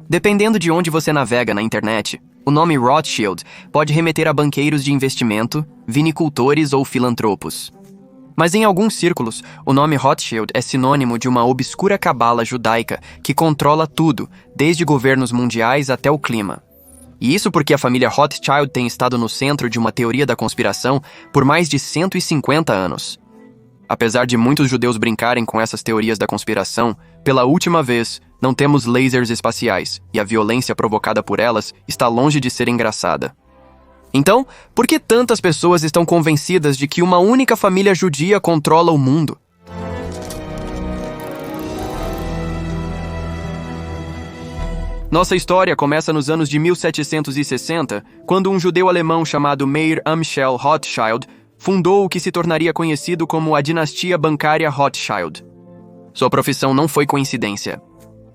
Dependendo de onde você navega na internet, o nome Rothschild pode remeter a banqueiros de investimento, vinicultores ou filantropos. Mas em alguns círculos, o nome Rothschild é sinônimo de uma obscura cabala judaica que controla tudo, desde governos mundiais até o clima. E isso porque a família Rothschild tem estado no centro de uma teoria da conspiração por mais de 150 anos. Apesar de muitos judeus brincarem com essas teorias da conspiração, pela última vez, não temos lasers espaciais, e a violência provocada por elas está longe de ser engraçada. Então, por que tantas pessoas estão convencidas de que uma única família judia controla o mundo? Nossa história começa nos anos de 1760, quando um judeu alemão chamado Meir Amschel Rothschild fundou o que se tornaria conhecido como a dinastia bancária Rothschild. Sua profissão não foi coincidência.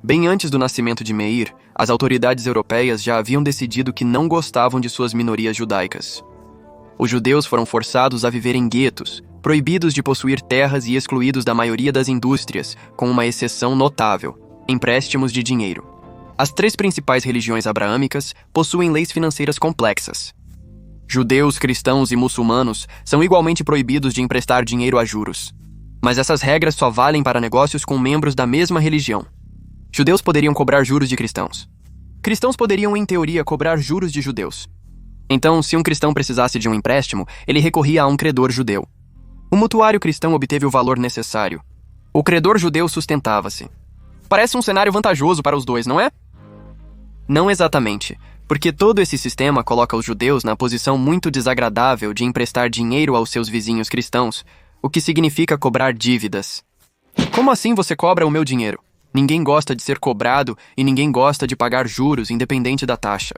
Bem antes do nascimento de Meir, as autoridades europeias já haviam decidido que não gostavam de suas minorias judaicas. Os judeus foram forçados a viver em guetos, proibidos de possuir terras e excluídos da maioria das indústrias, com uma exceção notável: empréstimos de dinheiro. As três principais religiões abraâmicas possuem leis financeiras complexas. Judeus, cristãos e muçulmanos são igualmente proibidos de emprestar dinheiro a juros. Mas essas regras só valem para negócios com membros da mesma religião. Judeus poderiam cobrar juros de cristãos. Cristãos poderiam, em teoria, cobrar juros de judeus. Então, se um cristão precisasse de um empréstimo, ele recorria a um credor judeu. O mutuário cristão obteve o valor necessário. O credor judeu sustentava-se. Parece um cenário vantajoso para os dois, não é? Não exatamente, porque todo esse sistema coloca os judeus na posição muito desagradável de emprestar dinheiro aos seus vizinhos cristãos, o que significa cobrar dívidas. Como assim você cobra o meu dinheiro? Ninguém gosta de ser cobrado e ninguém gosta de pagar juros, independente da taxa.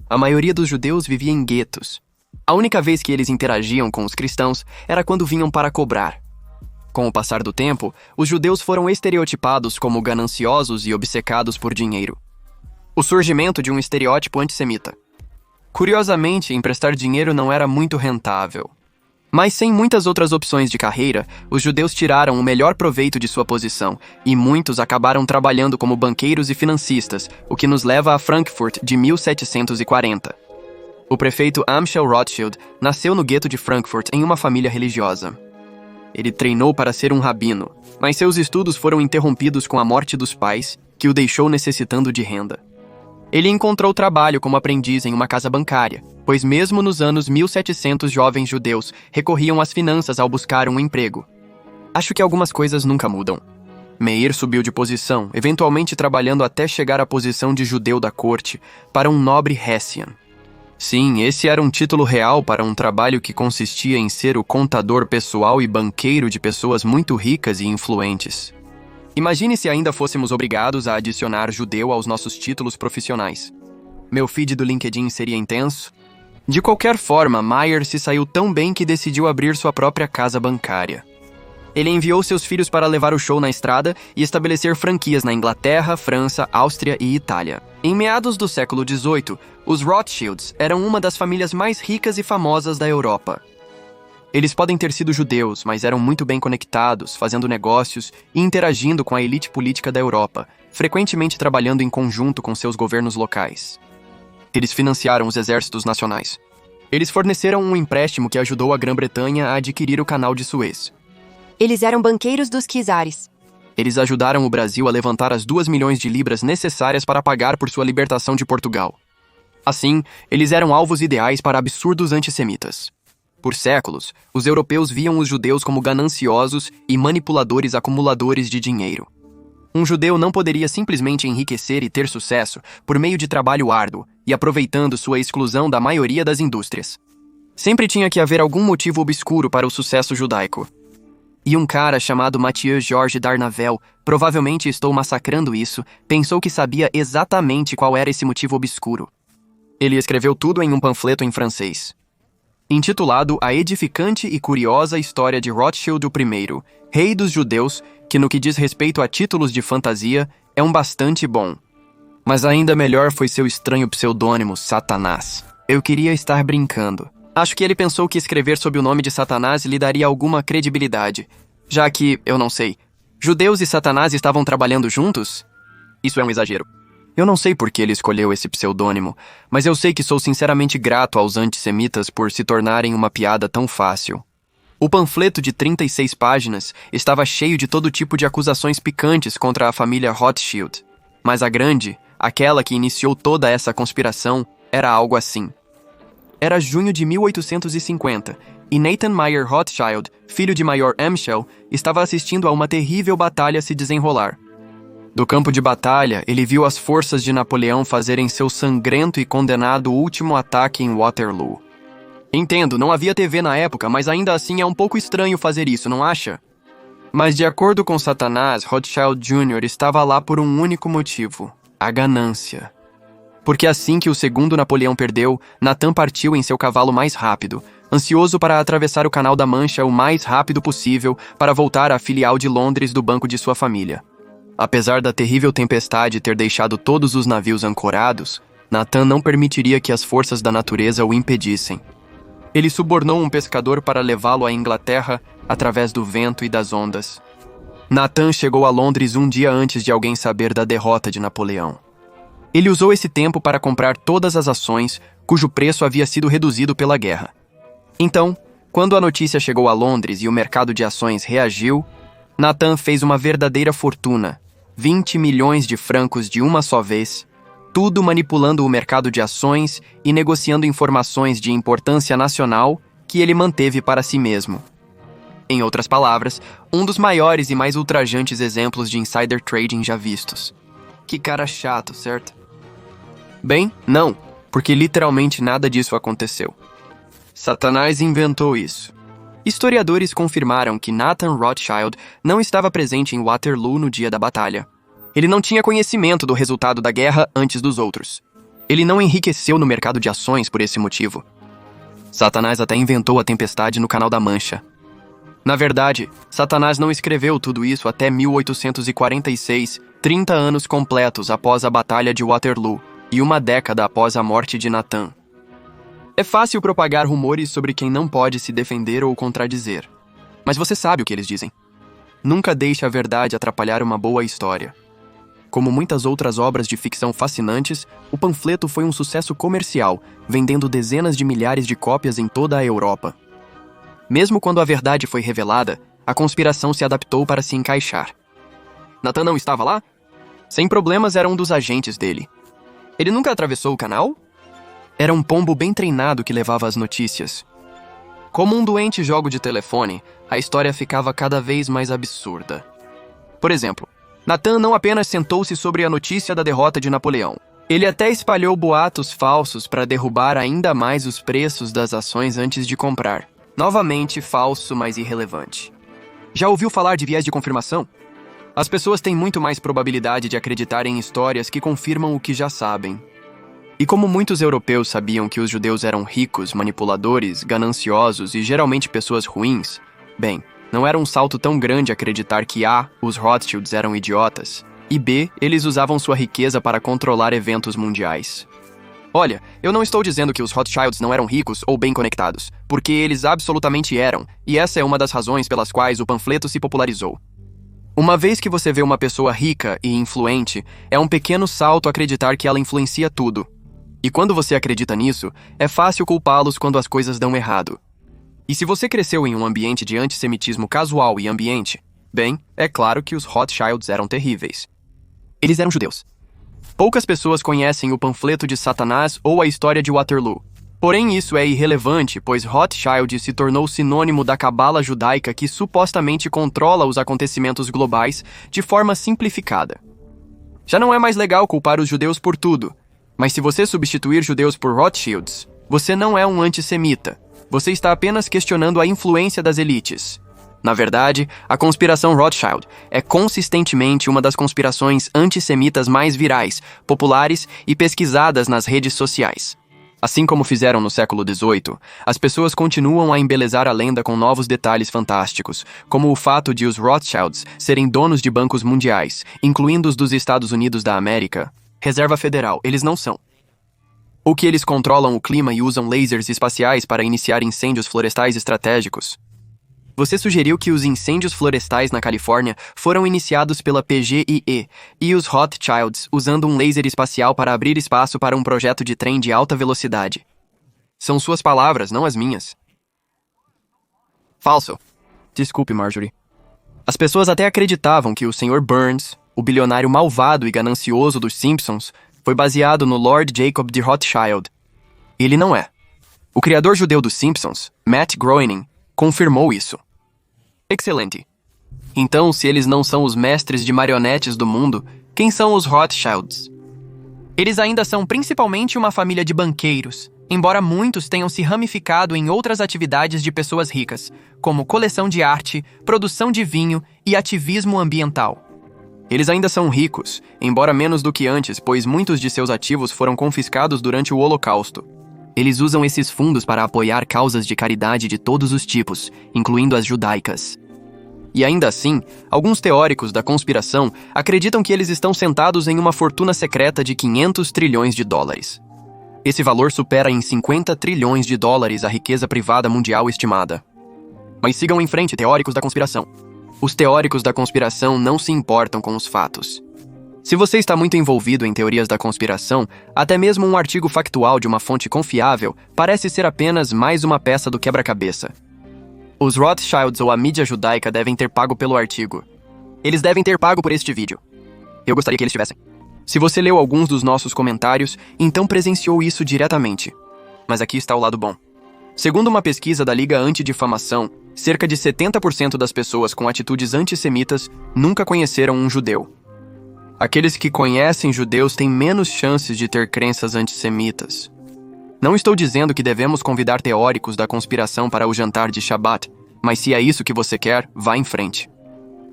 A maioria dos judeus vivia em guetos. A única vez que eles interagiam com os cristãos era quando vinham para cobrar. Com o passar do tempo, os judeus foram estereotipados como gananciosos e obcecados por dinheiro. O surgimento de um estereótipo antissemita. Curiosamente, emprestar dinheiro não era muito rentável. Mas sem muitas outras opções de carreira, os judeus tiraram o melhor proveito de sua posição, e muitos acabaram trabalhando como banqueiros e financistas, o que nos leva a Frankfurt de 1740. O prefeito Amschel Rothschild nasceu no gueto de Frankfurt em uma família religiosa. Ele treinou para ser um rabino, mas seus estudos foram interrompidos com a morte dos pais, que o deixou necessitando de renda. Ele encontrou trabalho como aprendiz em uma casa bancária, pois mesmo nos anos 1700 jovens judeus recorriam às finanças ao buscar um emprego. Acho que algumas coisas nunca mudam. Meir subiu de posição, eventualmente trabalhando até chegar à posição de judeu da corte, para um nobre Hessian. Sim, esse era um título real para um trabalho que consistia em ser o contador pessoal e banqueiro de pessoas muito ricas e influentes. Imagine se ainda fôssemos obrigados a adicionar judeu aos nossos títulos profissionais. Meu feed do LinkedIn seria intenso? De qualquer forma, Meir se saiu tão bem que decidiu abrir sua própria casa bancária. Ele enviou seus filhos para levar o show na estrada e estabelecer franquias na Inglaterra, França, Áustria e Itália. Em meados do século XVIII, os Rothschilds eram uma das famílias mais ricas e famosas da Europa. Eles podem ter sido judeus, mas eram muito bem conectados, fazendo negócios e interagindo com a elite política da Europa, frequentemente trabalhando em conjunto com seus governos locais. Eles financiaram os exércitos nacionais. Eles forneceram um empréstimo que ajudou a Grã-Bretanha a adquirir o Canal de Suez. Eles eram banqueiros dos czares. Eles ajudaram o Brasil a levantar as 2 milhões de libras necessárias para pagar por sua libertação de Portugal. Assim, eles eram alvos ideais para absurdos antissemitas. Por séculos, os europeus viam os judeus como gananciosos e manipuladores acumuladores de dinheiro. Um judeu não poderia simplesmente enriquecer e ter sucesso por meio de trabalho árduo e aproveitando sua exclusão da maioria das indústrias. Sempre tinha que haver algum motivo obscuro para o sucesso judaico. E um cara chamado Mathieu Georges Darnavel, provavelmente estou massacrando isso, pensou que sabia exatamente qual era esse motivo obscuro. Ele escreveu tudo em um panfleto em francês. Intitulado A Edificante e Curiosa História de Rothschild I, Rei dos Judeus, que no que diz respeito a títulos de fantasia, é um bastante bom. Mas ainda melhor foi seu estranho pseudônimo, Satanás. Eu queria estar brincando. Acho que ele pensou que escrever sob o nome de Satanás lhe daria alguma credibilidade, já que, eu não sei, judeus e Satanás estavam trabalhando juntos? Isso é um exagero. Eu não sei por que ele escolheu esse pseudônimo, mas eu sei que sou sinceramente grato aos antissemitas por se tornarem uma piada tão fácil. O panfleto de 36 páginas estava cheio de todo tipo de acusações picantes contra a família Rothschild. Mas a grande, aquela que iniciou toda essa conspiração, era algo assim. Era junho de 1850, e Nathan Mayer Rothschild, filho de Maior Amschel, estava assistindo a uma terrível batalha se desenrolar. Do campo de batalha, ele viu as forças de Napoleão fazerem seu sangrento e condenado último ataque em Waterloo. Entendo, não havia TV na época, mas ainda assim é um pouco estranho fazer isso, não acha? Mas de acordo com Satanás, Rothschild Jr. estava lá por um único motivo: a ganância. Porque assim que o segundo Napoleão perdeu, Nathan partiu em seu cavalo mais rápido, ansioso para atravessar o Canal da Mancha o mais rápido possível para voltar à filial de Londres do banco de sua família. Apesar da terrível tempestade ter deixado todos os navios ancorados, Nathan não permitiria que as forças da natureza o impedissem. Ele subornou um pescador para levá-lo à Inglaterra através do vento e das ondas. Nathan chegou a Londres um dia antes de alguém saber da derrota de Napoleão. Ele usou esse tempo para comprar todas as ações cujo preço havia sido reduzido pela guerra. Então, quando a notícia chegou a Londres e o mercado de ações reagiu, Nathan fez uma verdadeira fortuna, 20 milhões de francos de uma só vez, tudo manipulando o mercado de ações e negociando informações de importância nacional que ele manteve para si mesmo. Em outras palavras, um dos maiores e mais ultrajantes exemplos de insider trading já vistos. Que cara chato, certo? Bem, não, porque literalmente nada disso aconteceu. Satanás inventou isso. Historiadores confirmaram que Nathan Rothschild não estava presente em Waterloo no dia da batalha. Ele não tinha conhecimento do resultado da guerra antes dos outros. Ele não enriqueceu no mercado de ações por esse motivo. Satanás até inventou a tempestade no Canal da Mancha. Na verdade, Satanás não escreveu tudo isso até 1846, 30 anos completos após a Batalha de Waterloo e uma década após a morte de Nathan. É fácil propagar rumores sobre quem não pode se defender ou contradizer. Mas você sabe o que eles dizem. Nunca deixe a verdade atrapalhar uma boa história. Como muitas outras obras de ficção fascinantes, o panfleto foi um sucesso comercial, vendendo dezenas de milhares de cópias em toda a Europa. Mesmo quando a verdade foi revelada, a conspiração se adaptou para se encaixar. Nathan não estava lá? Sem problemas, era um dos agentes dele. Ele nunca atravessou o canal? Era um pombo bem treinado que levava as notícias. Como um doente jogo de telefone, a história ficava cada vez mais absurda. Por exemplo, Nathan não apenas sentou-se sobre a notícia da derrota de Napoleão. Ele até espalhou boatos falsos para derrubar ainda mais os preços das ações antes de comprar. Novamente falso, mas irrelevante. Já ouviu falar de viés de confirmação? As pessoas têm muito mais probabilidade de acreditar em histórias que confirmam o que já sabem. E como muitos europeus sabiam que os judeus eram ricos, manipuladores, gananciosos e geralmente pessoas ruins, bem, não era um salto tão grande acreditar que A, os Rothschilds eram idiotas, e B, eles usavam sua riqueza para controlar eventos mundiais. Olha, eu não estou dizendo que os Rothschilds não eram ricos ou bem conectados, porque eles absolutamente eram, e essa é uma das razões pelas quais o panfleto se popularizou. Uma vez que você vê uma pessoa rica e influente, é um pequeno salto acreditar que ela influencia tudo. E quando você acredita nisso, é fácil culpá-los quando as coisas dão errado. E se você cresceu em um ambiente de antissemitismo casual e ambiente, bem, é claro que os Rothschilds eram terríveis. Eles eram judeus. Poucas pessoas conhecem o panfleto de Satanás ou a história de Waterloo. Porém, isso é irrelevante, pois Rothschild se tornou sinônimo da cabala judaica que supostamente controla os acontecimentos globais de forma simplificada. Já não é mais legal culpar os judeus por tudo, mas se você substituir judeus por Rothschilds, você não é um antissemita. Você está apenas questionando a influência das elites. Na verdade, a conspiração Rothschild é consistentemente uma das conspirações antissemitas mais virais, populares e pesquisadas nas redes sociais. Assim como fizeram no século XVIII, as pessoas continuam a embelezar a lenda com novos detalhes fantásticos, como o fato de os Rothschilds serem donos de bancos mundiais, incluindo os dos Estados Unidos da América. Reserva Federal, eles não são. Ou que eles controlam o clima e usam lasers espaciais para iniciar incêndios florestais estratégicos. Você sugeriu que os incêndios florestais na Califórnia foram iniciados pela PGIE e os Rothschilds usando um laser espacial para abrir espaço para um projeto de trem de alta velocidade. São suas palavras, não as minhas. Falso. Desculpe, Marjorie. As pessoas até acreditavam que o Sr. Burns, o bilionário malvado e ganancioso dos Simpsons, foi baseado no Lord Jacob de Rothschild. Ele não é. O criador judeu dos Simpsons, Matt Groening, confirmou isso. Excelente. Então, se eles não são os mestres de marionetes do mundo, quem são os Rothschilds? Eles ainda são principalmente uma família de banqueiros, embora muitos tenham se ramificado em outras atividades de pessoas ricas, como coleção de arte, produção de vinho e ativismo ambiental. Eles ainda são ricos, embora menos do que antes, pois muitos de seus ativos foram confiscados durante o Holocausto. Eles usam esses fundos para apoiar causas de caridade de todos os tipos, incluindo as judaicas. E ainda assim, alguns teóricos da conspiração acreditam que eles estão sentados em uma fortuna secreta de 500 trilhões de dólares. Esse valor supera em 50 trilhões de dólares a riqueza privada mundial estimada. Mas sigam em frente, teóricos da conspiração. Os teóricos da conspiração não se importam com os fatos. Se você está muito envolvido em teorias da conspiração, até mesmo um artigo factual de uma fonte confiável parece ser apenas mais uma peça do quebra-cabeça. Os Rothschilds ou a mídia judaica devem ter pago pelo artigo. Eles devem ter pago por este vídeo. Eu gostaria que eles tivessem. Se você leu alguns dos nossos comentários, então presenciou isso diretamente. Mas aqui está o lado bom. Segundo uma pesquisa da Liga Antidifamação, cerca de 70% das pessoas com atitudes antissemitas nunca conheceram um judeu. Aqueles que conhecem judeus têm menos chances de ter crenças antissemitas. Não estou dizendo que devemos convidar teóricos da conspiração para o jantar de Shabbat, mas se é isso que você quer, vá em frente.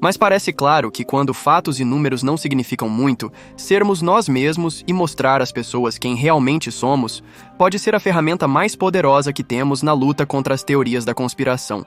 Mas parece claro que quando fatos e números não significam muito, sermos nós mesmos e mostrar às pessoas quem realmente somos pode ser a ferramenta mais poderosa que temos na luta contra as teorias da conspiração.